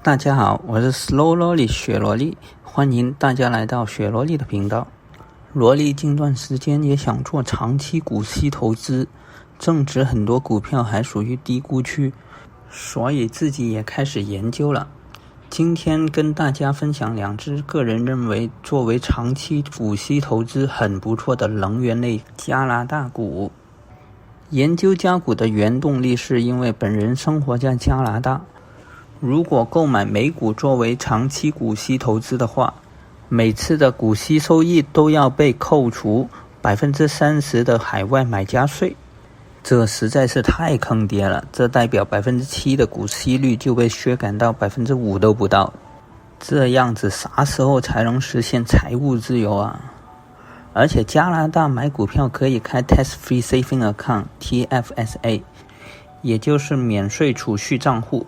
大家好，我是 Slow Lolly 雪萝莉，欢迎大家来到雪萝莉的频道。萝莉近段时间也想做长期股息投资，正值很多股票还属于低估区，所以自己也开始研究了。今天跟大家分享两只个人认为作为长期股息投资很不错的能源类加拿大股。研究加股的原动力是因为本人生活在加拿大，如果购买美股作为长期股息投资的话，每次的股息收益都要被扣除 30% 的海外买家税，这实在是太坑爹了，这代表 7% 的股息率就被削减到 5% 都不到，这样子啥时候才能实现财务自由啊？而且加拿大买股票可以开 Tax-Free Saving Account TFSA， 也就是免税储蓄账户，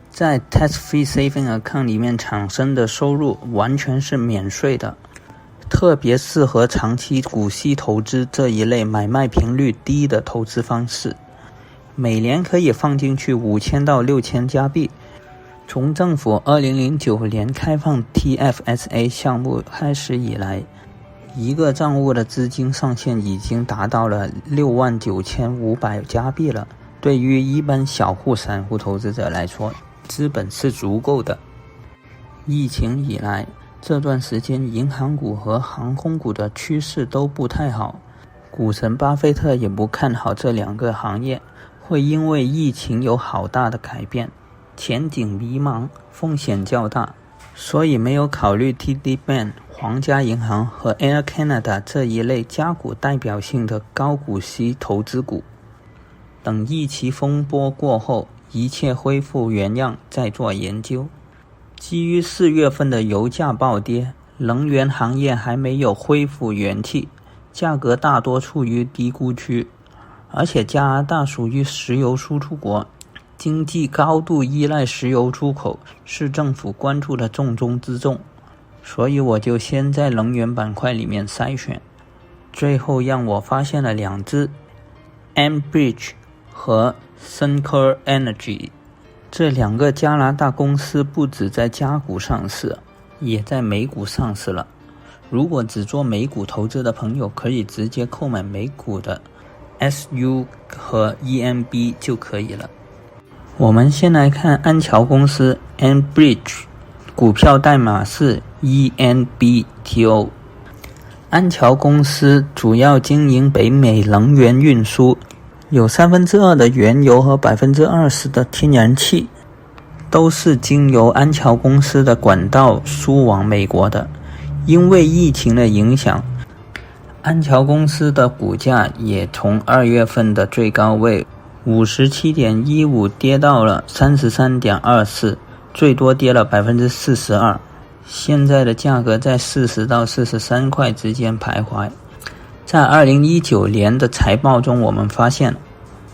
在 Tax-Free Saving Account 里面产生的收入完全是免税的，特别适合长期股息投资这一类买卖频率低的投资方式。每年可以放进去5000到6000加币。从政府2009年开放 TFSA 项目开始以来，一个账户的资金上限已经达到了69500加币了。对于一般小户散户投资者来说，资本是足够的。疫情以来，这段时间银行股和航空股的趋势都不太好，股神巴菲特也不看好这两个行业会因为疫情有好大的改变，前景迷茫，风险较大，所以没有考虑 TD Bank、 皇家银行和 Air Canada 这一类加股代表性的高股息投资股。等疫情风波过后，一切恢复原样再做研究。基于4月份的油价暴跌，能源行业还没有恢复元气，价格大多处于低估区，而且加拿大属于石油输出国，经济高度依赖石油出口，是政府关注的重中之重，所以我就先在能源板块里面筛选，最后让我发现了两只 Enbridge 和 Suncor Energy， 这两个加拿大公司不止在加股上市，也在美股上市了。如果只做美股投资的朋友，可以直接购买美股的 SU 和 ENB 就可以了。我们先来看安桥公司 Enbridge， 股票代码是 ENBTO。 安桥公司主要经营北美能源运输，有2%的原油和 20% 的天然气都是经由安桥公司的管道输往美国的。因为疫情的影响，安桥公司的股价也从2月份的最高位 57.15 跌到了 33.24， 最多跌了 42%， 现在的价格在40到43块之间徘徊。在2019年的财报中，我们发现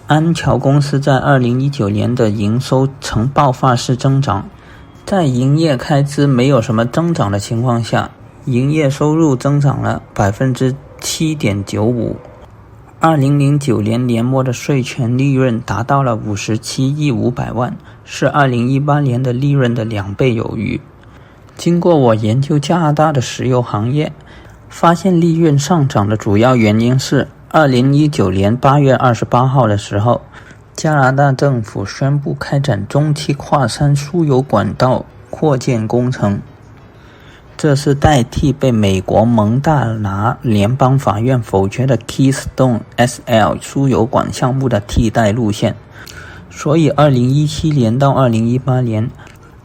安桥公司在2019年的营收呈爆发式增长，在营业开支没有什么增长的情况下，营业收入增长了 7.95%。 2009年年末的税前利润达到了57亿500万，是2018年的利润的2倍有余。经过我研究加拿大的石油行业，发现利润上涨的主要原因是2019年8月28号的时候，加拿大政府宣布开展中期跨山输油管道扩建工程，这是代替被美国蒙大拿联邦法院否决的 Keystone XL 输油管项目的替代路线。所以2017年到2018年，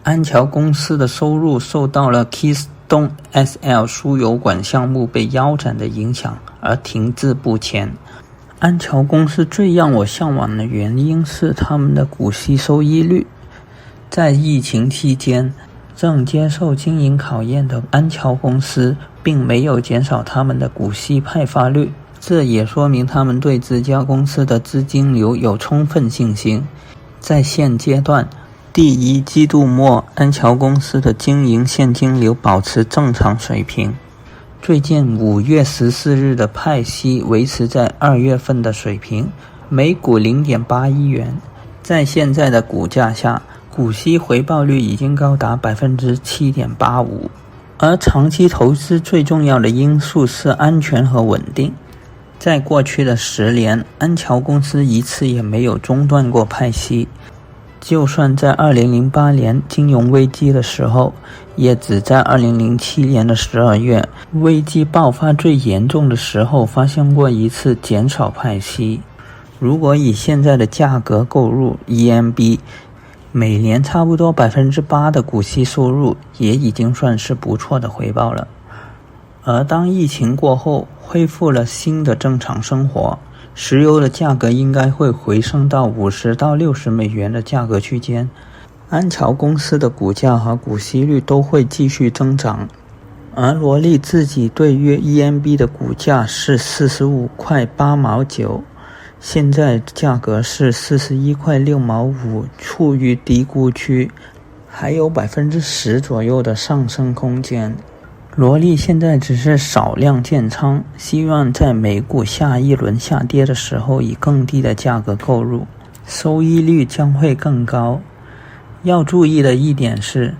安桥公司的收入受到了 Keystone XL 输油管项目被腰斩的影响而停滞不前。安桥公司最让我向往的原因是他们的股息收益率。在疫情期间，正接受经营考验的安桥公司并没有减少他们的股息派发率，这也说明他们对这家公司的资金流有充分信心。在现阶段，第一季度末，安桥公司的经营现金流保持正常水平。最近5月14日的派息维持在2月份的水平，每股 0.8 亿元。在现在的股价下，股息回报率已经高达 7.85%。而长期投资最重要的因素是安全和稳定。在过去的10年，安桥公司一次也没有中断过派息，就算在2008年金融危机的时候，也只在2007年的12月危机爆发最严重的时候发现过一次减少派息。如果以现在的价格购入 EMB， 每年差不多 8% 的股息收入也已经算是不错的回报了。而当疫情过后恢复了新的正常生活，石油的价格应该会回升到50到60美元的价格区间，安桥公司的股价和股息率都会继续增长。而罗力自己对于 EMB 的股价是45块8毛9，现在价格是41块6毛5，处于低估区，还有 10% 左右的上升空间。罗力现在只是少量建仓，希望在美股下一轮下跌的时候以更低的价格购入，收益率将会更高。要注意的一点是，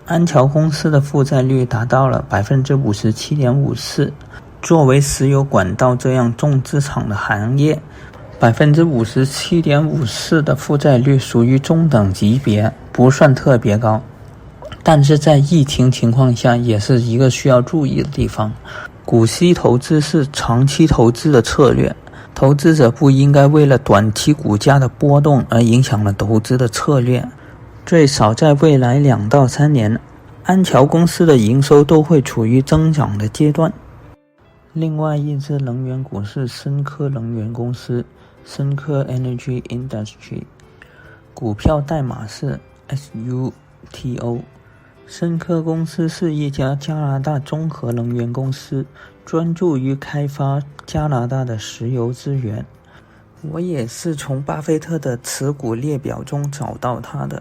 安桥公司的负债率达到了 57.54%， 作为石油管道这样重资产的行业，57.54% 的负债率属于中等级别，不算特别高。但是在疫情情况下也是一个需要注意的地方。股息投资是长期投资的策略，投资者不应该为了短期股价的波动而影响了投资的策略。最少在未来2到3年，安桥公司的营收都会处于增长的阶段。另外一只能源股是深科能源公司，深科 Energy Industry， 股票代码是 SUTO。深科公司是一家加拿大综合能源公司，专注于开发加拿大的石油资源。我也是从巴菲特的持股列表中找到它的。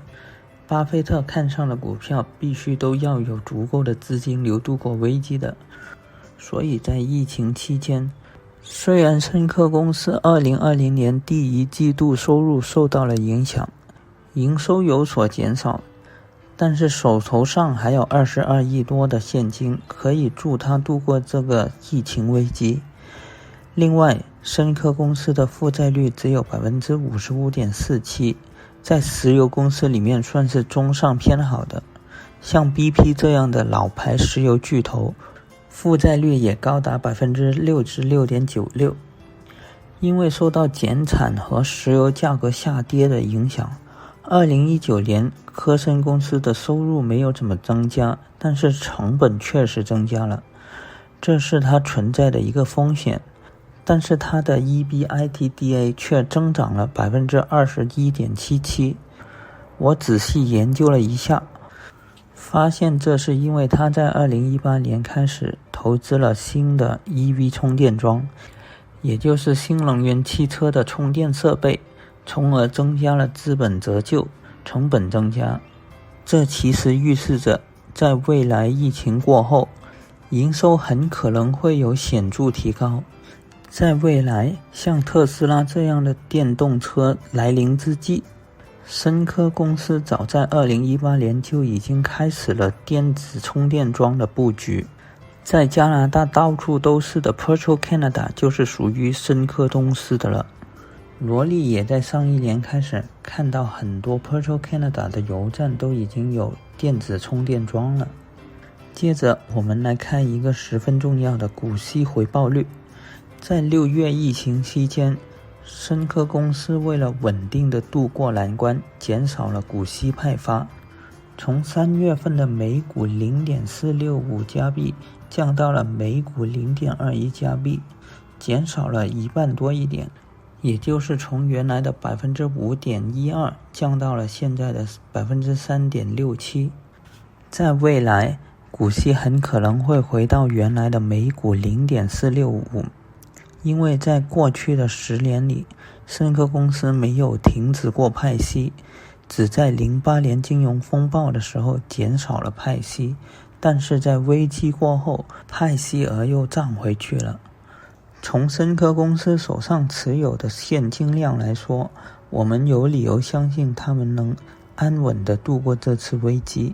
巴菲特看上的股票必须都要有足够的资金流度过危机的。所以在疫情期间，虽然深科公司2020年第一季度收入受到了影响，营收有所减少，但是手头上还有22亿多的现金，可以助他度过这个疫情危机。另外，深科公司的负债率只有 55.47%， 在石油公司里面算是中上偏好的。像 BP 这样的老牌石油巨头，负债率也高达 66.96%。 因为受到减产和石油价格下跌的影响，2019年科森公司的收入没有怎么增加，但是成本确实增加了，这是它存在的一个风险。但是它的 EBITDA 却增长了 21.77%。 我仔细研究了一下，发现这是因为它在2018年开始投资了新的 EV 充电桩，也就是新能源汽车的充电设备，从而增加了资本折旧，成本增加。这其实预示着在未来疫情过后，营收很可能会有显著提高。在未来像特斯拉这样的电动车来临之际，深科公司早在2018年就已经开始了电子充电桩的布局。在加拿大到处都是的 Petro-Canada 就是属于深科公司的了。罗力也在上一年开始看到很多 Petro-Canada 的油站都已经有电子充电桩了。接着我们来看一个十分重要的股息回报率。在6月疫情期间，深科公司为了稳定的度过难关，减少了股息派发，从3月份的每股 0.465 加币降到了每股 0.21 加币，减少了一半多一点，也就是从原来的 5.12% 降到了现在的 3.67%。 在未来，股息很可能会回到原来的每股 0.465，因为在过去的10年里，深科公司没有停止过派息，只在08年金融风暴的时候减少了派息，但是在危机过后，派息额又涨回去了。从深科公司手上持有的现金量来说，我们有理由相信他们能安稳地度过这次危机。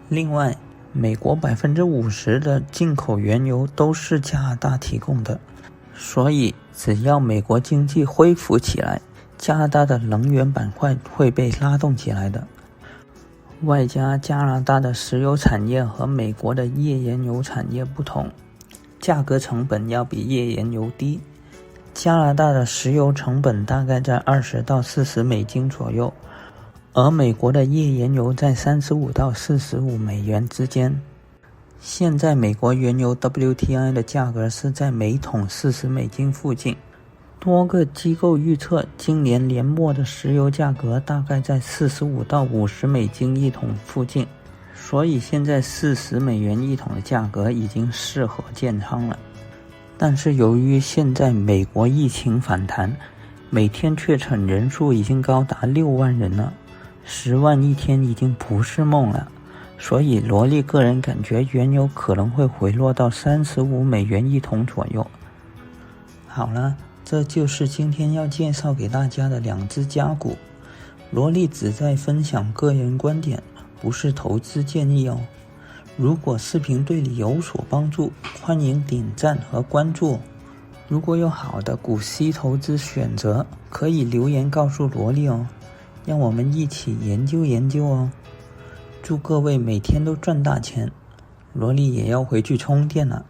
另外，美国50%的进口原油都是加拿大提供的，所以只要美国经济恢复起来，加拿大的能源板块会被拉动起来的。外加加拿大的石油产业和美国的页岩油产业不同，价格成本要比页岩油低。加拿大的石油成本大概在20到40美金左右，而美国的页岩油在35到45美元之间。现在美国原油 WTI 的价格是在每桶40美金附近，多个机构预测今年年末的石油价格大概在45到50美金一桶附近，所以现在40美元一桶的价格已经适合建仓了。但是由于现在美国疫情反弹，每天确诊人数已经高达6万人了，10万一天已经不是梦了，所以罗莉个人感觉原油可能会回落到35美元一桶左右。好了，这就是今天要介绍给大家的2只家股。罗莉只在分享个人观点，不是投资建议哦。如果视频对你有所帮助，欢迎点赞和关注。如果有好的股息投资选择，可以留言告诉罗莉哦，让我们一起研究研究哦。祝各位每天都赚大钱，罗莉也要回去充电了。